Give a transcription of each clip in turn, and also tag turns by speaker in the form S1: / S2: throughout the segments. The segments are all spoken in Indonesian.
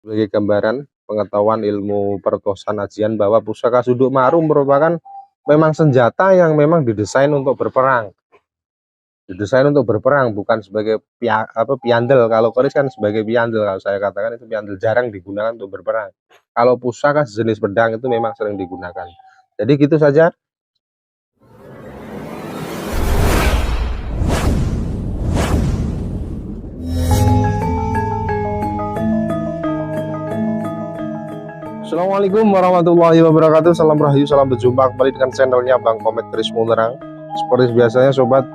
S1: sebagai gambaran pengetahuan ilmu pertosan ajian bahwa pusaka Sunduk Maru merupakan memang senjata yang memang didesain untuk berperang. Bukan sebagai piandel. Kalau keris kan sebagai piandel, kalau saya katakan itu piandel, jarang digunakan untuk berperang. Kalau pusaka sejenis pedang itu memang sering digunakan. Jadi gitu saja. Assalamualaikum warahmatullahi wabarakatuh. Salam rahayu, salam berjumpa kembali dengan channelnya Bang Komet Kris Munerang. Seperti biasanya sobat,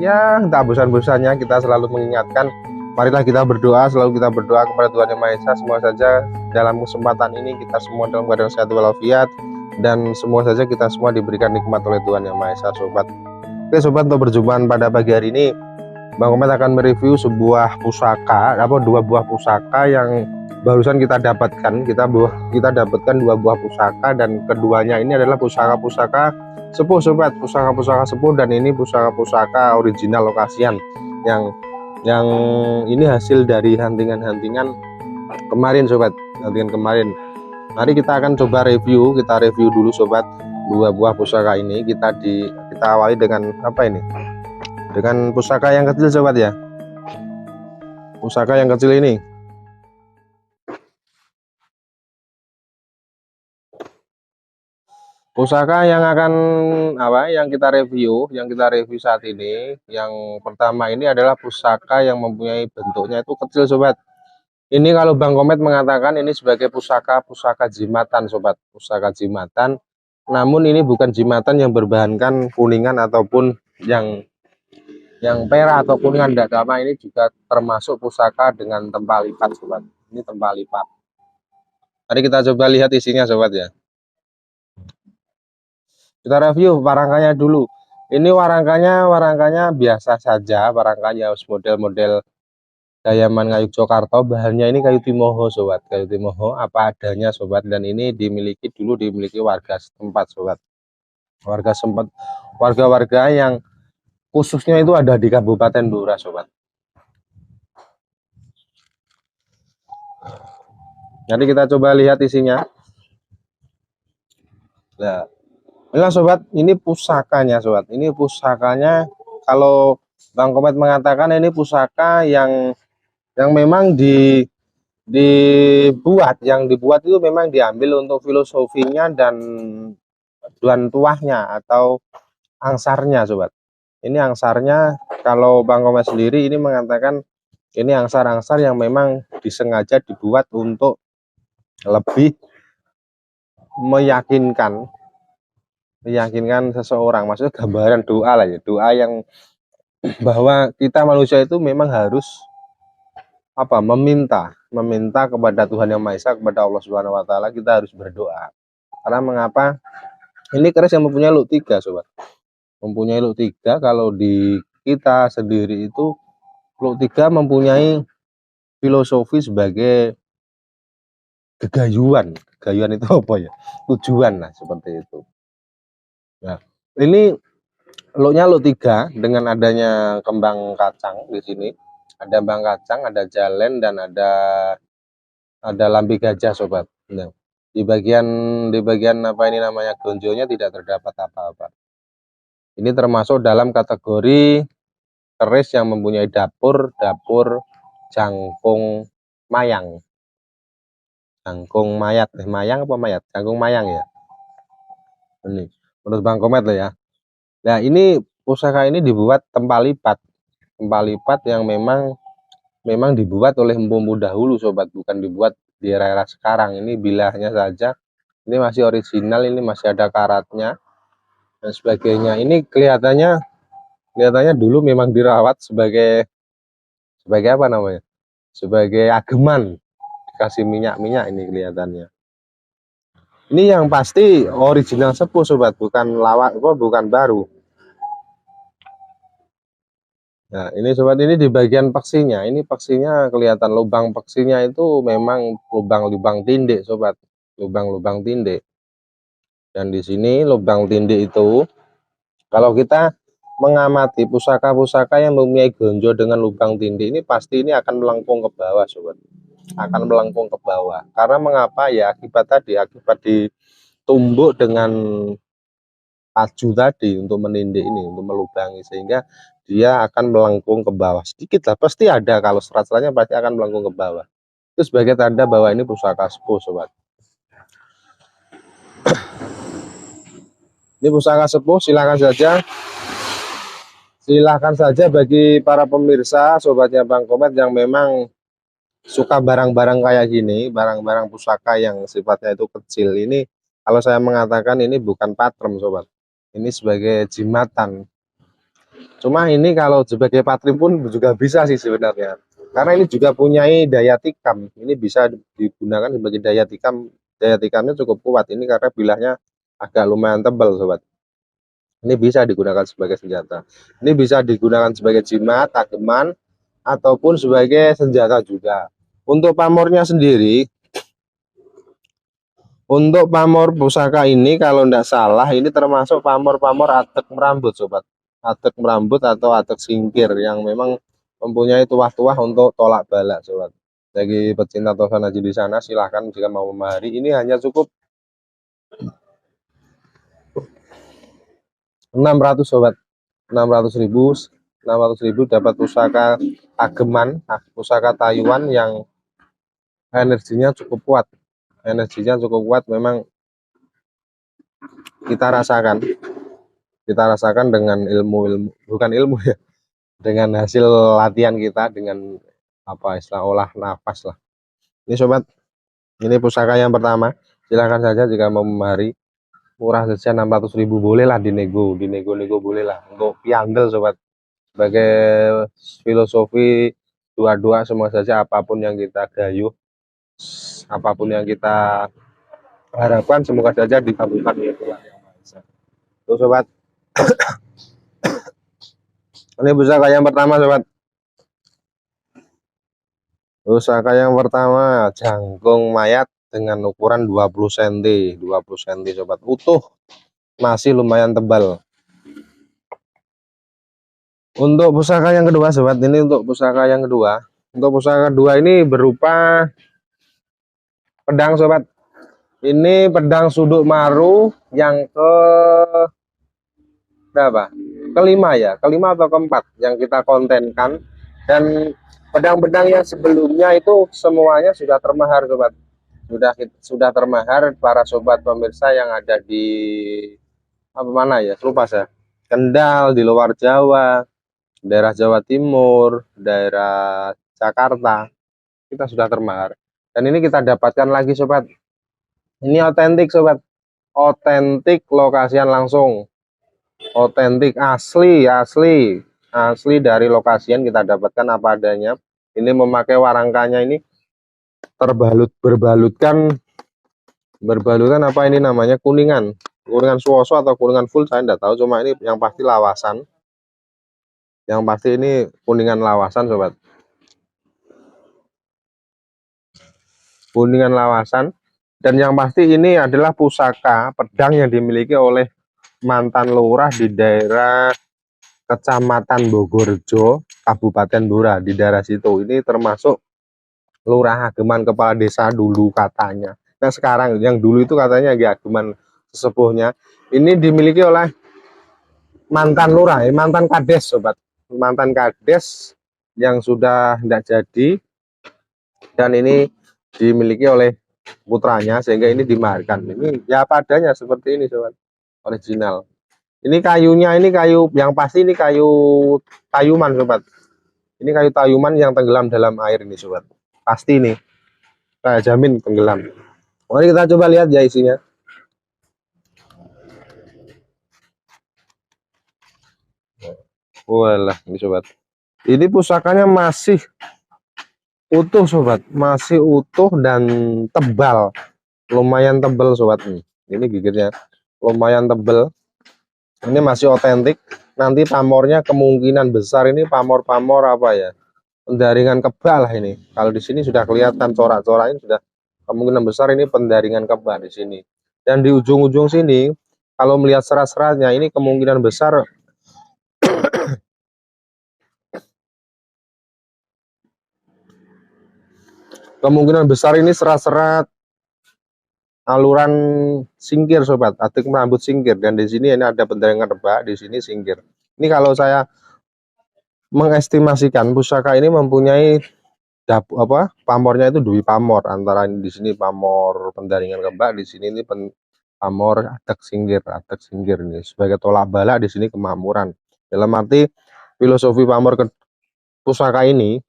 S1: ya tak bosan-bosannya kita selalu mengingatkan, marilah kita berdoa, selalu kita berdoa kepada Tuhan Yang Maha Esa. Semua saja dalam kesempatan ini kita semua dalam keadaan sehat walafiat, dan semua saja kita semua diberikan nikmat oleh Tuhan Yang Maha Esa, sobat. Oke sobat, untuk perjumpaan pada pagi hari ini Bang Komet akan mereview sebuah pusaka, dua buah pusaka yang barusan kita dapatkan. Kita dapatkan dua buah pusaka, dan keduanya ini adalah pusaka-pusaka sepuh sobat, pusaka-pusaka sepuh, dan ini pusaka-pusaka original lokasian yang ini hasil dari huntingan kemarin sobat, huntingan kemarin. Mari kita akan coba review, dulu sobat dua buah pusaka ini. Kita awali dengan apa ini? Dengan pusaka yang kecil sobat ya. Pusaka yang kecil ini. Pusaka yang kita review saat ini, yang pertama ini adalah pusaka yang mempunyai bentuknya itu kecil sobat. Ini kalau Bang Komet mengatakan ini sebagai pusaka jimatan sobat, pusaka jimatan. Namun ini bukan jimatan yang berbahankan kuningan ataupun yang perak atau kuningan, tidak sama. Ini juga termasuk pusaka dengan tempat lipat sobat. Ini tempat lipat. Mari kita coba lihat isinya sobat ya. Kita review warangkanya dulu. Ini warangkanya biasa saja, warangkanya model-model Dayaman Ngayuk Yogyakarta. Bahannya ini kayu timoho sobat, kayu timoho apa adanya sobat, dan ini dimiliki warga setempat sobat. Warga yang khususnya itu ada di Kabupaten Blora sobat. Nanti kita coba lihat isinya. Nah, inilah sobat, ini pusakanya sobat. Ini pusakanya, kalau Bang Komet mengatakan ini pusaka yang memang dibuat itu memang diambil untuk filosofinya dan tuahnya atau angsarnya sobat. Ini angsarnya, kalau Bang Komet sendiri ini mengatakan ini angsar-angsar yang memang disengaja dibuat untuk lebih meyakinkan seseorang, maksudnya gambaran doa lah ya, doa yang bahwa kita manusia itu memang harus meminta kepada Tuhan Yang Maha Esa, kepada Allah Subhanahu wa taala. Kita harus berdoa. Karena mengapa? Ini keris yang mempunyai luk 3 sobat. Mempunyai luk 3. Kalau di kita sendiri itu luk 3 mempunyai filosofi sebagai gegayuan itu apa ya? Tujuan lah, seperti itu. Nah, ini luknya luk 3 dengan adanya kembang kacang di sini. Ada kembang kacang, ada jalen, dan ada lambi gajah sobat. Nah, di bagian apa ini namanya, gonjonya tidak terdapat apa-apa. Ini termasuk dalam kategori keris yang mempunyai dapur jangkung mayang. Jangkung mayat, mayang apa mayat? Jangkung mayang ya. Ini menurut Bang Komet loh ya. Nah, ini pusaka ini dibuat tempat lipat yang memang dibuat oleh empu-empu dahulu sobat, bukan dibuat di era sekarang. Ini bilahnya saja, ini masih original, ini masih ada karatnya dan sebagainya. Ini kelihatannya dulu memang dirawat sebagai apa namanya, sebagai ageman, dikasih minyak ini kelihatannya. Ini yang pasti original sepuh sobat, bukan lawak, bukan baru. Nah, ini sobat, ini di bagian peksinya. Ini peksinya kelihatan lubang peksinya itu memang lubang tindih sobat, lubang tindih. Dan di sini lubang tindih itu, kalau kita mengamati pusaka-pusaka yang mempunyai gonjo dengan lubang tindih ini, pasti ini akan melengkung ke bawah sobat. akan melengkung ke bawah. Karena mengapa ya, akibat tadi, akibat ditumbuk dengan pacu tadi untuk menindih ini, untuk melubangi, sehingga dia akan melengkung ke bawah sedikit lah, pasti ada, kalau serat-seratnya pasti akan melengkung ke bawah. Itu sebagai tanda bahwa ini pusaka sepuh, sobat. Ini pusaka sepuh, silakan saja bagi para pemirsa, sobatnya Bang Komet yang memang suka barang-barang kayak gini, barang-barang pusaka yang sifatnya itu kecil ini. Kalau saya mengatakan ini bukan patrem, sobat, ini sebagai jimatan. Cuma ini kalau sebagai patrim pun juga bisa sih sebenarnya, karena ini juga punya daya tikam. Ini bisa digunakan sebagai daya tikam. Daya tikamnya cukup kuat ini karena bilahnya agak lumayan tebal, sobat. Ini bisa digunakan sebagai senjata. Ini bisa digunakan sebagai jimat, tageman, ataupun sebagai senjata juga. Untuk pamornya sendiri, untuk pamor pusaka ini kalau tidak salah ini termasuk pamor-pamor atek merambut, sobat. Atek merambut atau atek singkir yang memang mempunyai tuah-tuah untuk tolak bala, sobat. Bagi pecinta tosan haji di sana, silahkan jika mau memahari. Ini hanya cukup 600, sobat. 600.000 dapat pusaka ageman, pusaka Taiwan yang energinya cukup kuat. Energinya cukup kuat, memang kita rasakan dengan ilmu bukan ilmu ya, dengan hasil latihan kita, dengan apa istilah, olah nafas lah. Ini sobat, ini pusaka yang pertama, silahkan saja jika mau memahari. Murah saja 600.000, boleh lah dinego boleh lah untuk piandel, sobat. Sebagai filosofi dua-dua, semua saja apapun yang kita gayuh, apapun yang kita harapkan, semoga saja dikabulkan oleh Tuhan Yang Maha Esa. Tuh, sobat, ini pusaka yang pertama, sobat. Pusaka yang pertama, jangkung mayat dengan ukuran 20 cm, sobat, utuh, masih lumayan tebal. Untuk pusaka yang kedua, sobat, ini untuk pusaka yang kedua. Untuk pusaka kedua ini berupa pedang, sobat. Ini pedang suduk maru yang ke berapa? Kelima ya, kelima atau keempat yang kita kontenkan. Dan pedang-pedang yang sebelumnya itu semuanya sudah termahar, sobat. Sudah termahar para sobat pemirsa yang ada di apa mana ya, lupa saya. Kendal, di luar Jawa, daerah Jawa Timur, daerah Jakarta, kita sudah termahar. Dan ini kita dapatkan lagi, sobat. Ini otentik, sobat. Otentik, lokasian langsung. Otentik, asli dari lokasian kita dapatkan apa adanya. Ini memakai warangkanya ini berbalutkan apa ini namanya, kuningan suoso atau kuningan full, saya tidak tahu. Cuma ini yang pasti lawasan. Yang pasti ini kuningan lawasan, sobat. Kuningan lawasan. Dan yang pasti ini adalah pusaka pedang yang dimiliki oleh mantan lurah di daerah Kecamatan Bogorjo, Kabupaten Blora, di daerah situ. Ini termasuk lurah ageman kepala desa dulu katanya. Nah sekarang, yang dulu itu katanya ya ageman sesepuhnya. Ini dimiliki oleh mantan lurah, mantan kades, sobat. Mantan kades yang sudah tidak jadi, dan ini dimiliki oleh putranya, sehingga ini dimaharkan. Ini ya padanya seperti ini, sobat, original. Ini kayunya, ini kayu yang pasti, ini kayu tayuman, sobat. Ini kayu tayuman yang tenggelam dalam air ini, sobat. Pasti ini, saya jamin tenggelam. Mari kita coba lihat ya isinya. Walah, ini sobat. Ini pusakanya masih utuh, sobat. Masih utuh dan tebal. Lumayan tebal, sobat. Ini gigitnya lumayan tebal. Ini masih otentik. Nanti pamornya kemungkinan besar ini pamor-pamor apa ya, pendaringan kebal ini. Kalau di sini sudah kelihatan corak-coraknya, sudah kemungkinan besar ini pendaringan kebal di sini. Dan di ujung-ujung sini, kalau melihat serat-seratnya, ini kemungkinan besar kemungkinan besar ini serat-serat aluran singkir sobat, atik rambut singkir. Dan di sini ini ada pendarangan rebak, di sini singkir. Ini kalau saya mengestimasikan pusaka ini mempunyai pamornya itu dui pamor, antara di sini pamor pendaringan rebak, di sini ini pamor atek singgir ini sebagai tolak bala, di sini kemakmuran. Dalam arti filosofi pamor ke pusaka ini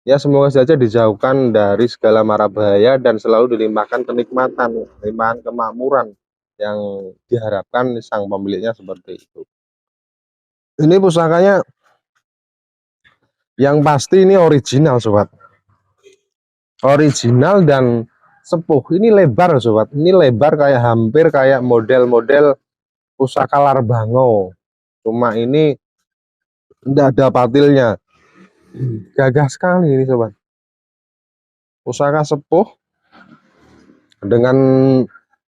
S1: ya semoga saja dijauhkan dari segala mara bahaya dan selalu dilimpahkan kenikmatan, limpahan kemakmuran yang diharapkan sang pemiliknya seperti itu. Ini pusakanya yang pasti ini original sobat, original dan sepuh. Ini lebar sobat, ini lebar kayak hampir kayak model-model pusaka Larbango, cuma ini tidak ada patilnya. Gagah sekali ini sobat, pusaka sepuh dengan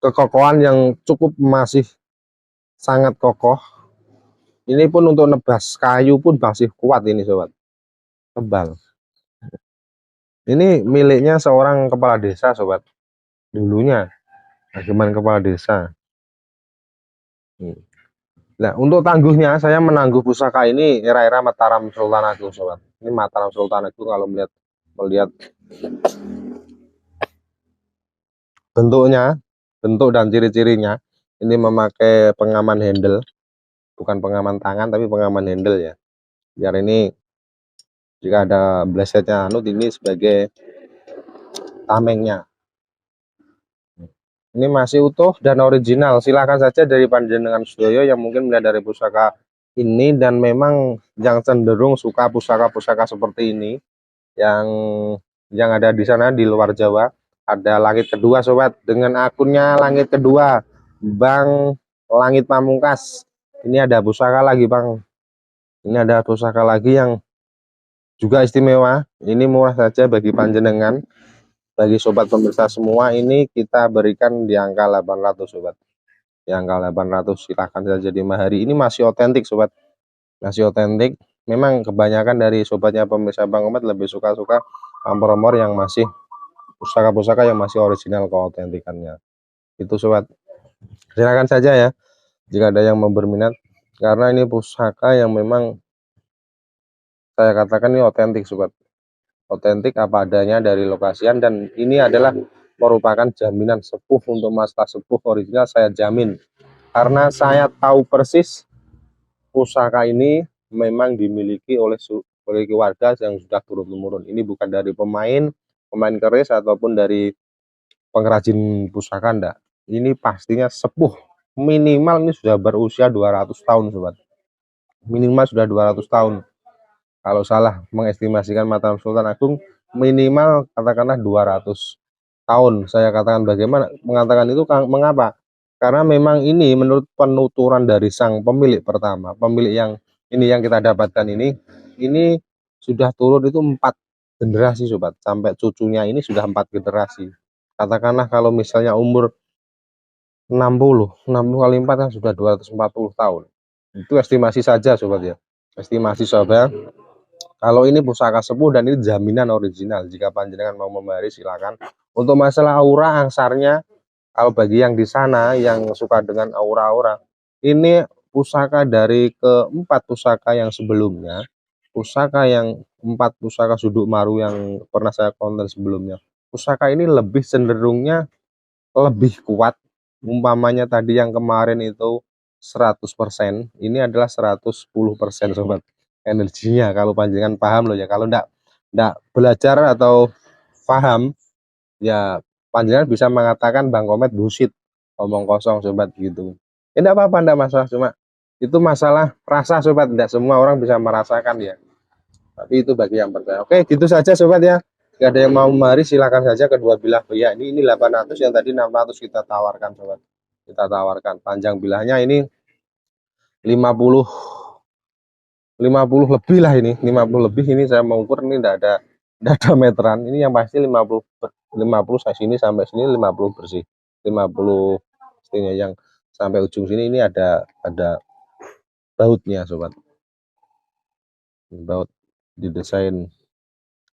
S1: kekokohan yang cukup, masih sangat kokoh. Ini pun untuk nebas kayu pun masih kuat ini sobat, tebal. Ini miliknya seorang kepala desa sobat, dulunya ageman kepala desa. Nah, untuk tangguhnya saya menangguh pusaka ini era-era Mataram Sultan Agung sobat. Ini Mataram Sultan Agung, kalau melihat bentuknya, bentuk dan ciri-cirinya, ini memakai pengaman handle, bukan pengaman tangan tapi pengaman handle ya, biar ini jika ada blesetnya ini sebagai tamengnya. Ini masih utuh dan original. Silakan saja dari panjenengan sedaya yang mungkin melihat dari pusaka ini dan memang yang cenderung suka pusaka-pusaka seperti ini, yang ada di sana di luar Jawa. Ada Langit Kedua sobat, dengan akunnya Langit Kedua Bang Langit Pamungkas. Ini ada pusaka lagi Bang, ini ada pusaka lagi yang juga istimewa. Ini murah saja bagi panjenengan, bagi sobat pemirsa semua, ini kita berikan di angka 800 sobat, di angka 800. silahkan saja di mahari. Ini masih otentik sobat, masih otentik. Memang kebanyakan dari sobatnya pemirsa Bang Komet lebih suka-suka pamor-pamor yang masih pusaka-pusaka yang masih original keautentikannya itu sobat. Silakan saja ya jika ada yang mau berminat, karena ini pusaka yang memang saya katakan ini otentik sobat, otentik apa adanya dari lokasian. Dan ini adalah merupakan jaminan sepuh untuk masalah sepuh original, saya jamin, karena saya tahu persis pusaka ini memang dimiliki oleh warga yang sudah turun-temurun. Ini bukan dari pemain keris ataupun dari pengrajin pusaka, enggak. Ini pastinya sepuh, minimal ini sudah berusia 200 tahun sobat, minimal sudah 200 tahun. Kalau salah mengestimasikan Mataram Sultan Agung, minimal katakanlah 200 tahun. Saya katakan bagaimana mengatakan itu, mengapa? Karena memang ini menurut penuturan dari sang pemilik pertama, pemilik yang ini yang kita dapatkan ini sudah turun itu 4 generasi sobat, sampai cucunya ini sudah 4 generasi. Katakanlah kalau misalnya umur 60 kali 4 kan sudah 240 tahun. Itu estimasi saja sobat ya, estimasi sobat. Kalau ini pusaka sepuh dan ini jaminan original, jika panjenengan mau memahari silakan. Untuk masalah aura angsarnya, kalau bagi yang di sana yang suka dengan aura-aura, ini pusaka dari keempat pusaka yang sebelumnya, pusaka yang 4 pusaka Suduk Maru yang pernah saya konten sebelumnya, pusaka ini lebih cenderungnya lebih kuat. Umpamanya tadi yang kemarin itu 100%, ini adalah 110% sobat energinya, kalau panjangan paham loh ya. Kalau ndak belajar atau paham ya, panjangan bisa mengatakan Bang Komet bullshit, omong kosong sobat gitu. Ya enggak apa-apa, enggak masalah, cuma itu masalah rasa sobat, enggak semua orang bisa merasakan ya, tapi itu bagi yang percaya. Oke, gitu saja sobat ya. Jika ada yang mau mari silakan saja kedua bilah ya. Ini 800, yang tadi 600 kita tawarkan sobat. Kita tawarkan. Panjang bilahnya ini 50 lebih lah, ini 50 lebih. Ini saya mengukur ini enggak ada meteran. Ini yang pasti 50 saya sini sampai sini 50 bersih. 50 pastinya, yang sampai ujung sini ini ada bautnya sobat. Baut didesain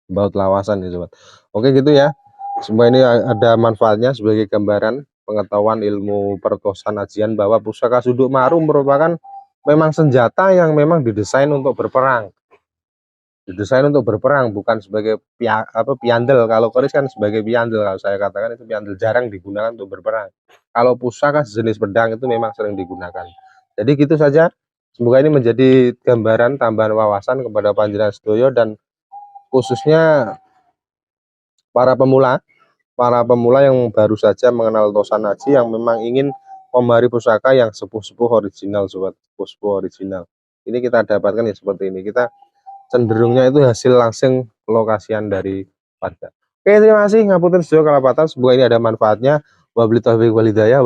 S1: baut lawasan ya sobat. Oke gitu ya, semua ini ada manfaatnya sebagai gambaran pengetahuan ilmu pertosan ajian bahwa pusaka Sunduk Maru merupakan memang senjata yang memang didesain untuk berperang, bukan sebagai piandel. Kalau keris kan sebagai piandel, kalau saya katakan itu piandel, jarang digunakan untuk berperang. Kalau pusaka sejenis pedang itu memang sering digunakan. Jadi gitu saja, semoga ini menjadi gambaran tambahan wawasan kepada panjenengan sedoyo, dan khususnya para pemula yang baru saja mengenal tosan aji, yang memang ingin memari pusaka yang sepuh-sepuh original sobat, sepuh-sepuh original. Ini kita dapatkan ya seperti ini, kita cenderungnya itu hasil langsung lokasian dari warga. Oke, terima kasih ngapunten sedaya kalapatan, semoga ini ada manfaatnya. Wabillahi taufiq wal hidayah,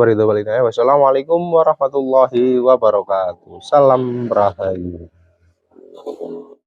S1: wassalamualaikum warahmatullahi wabarakatuh. Salam Rahayu.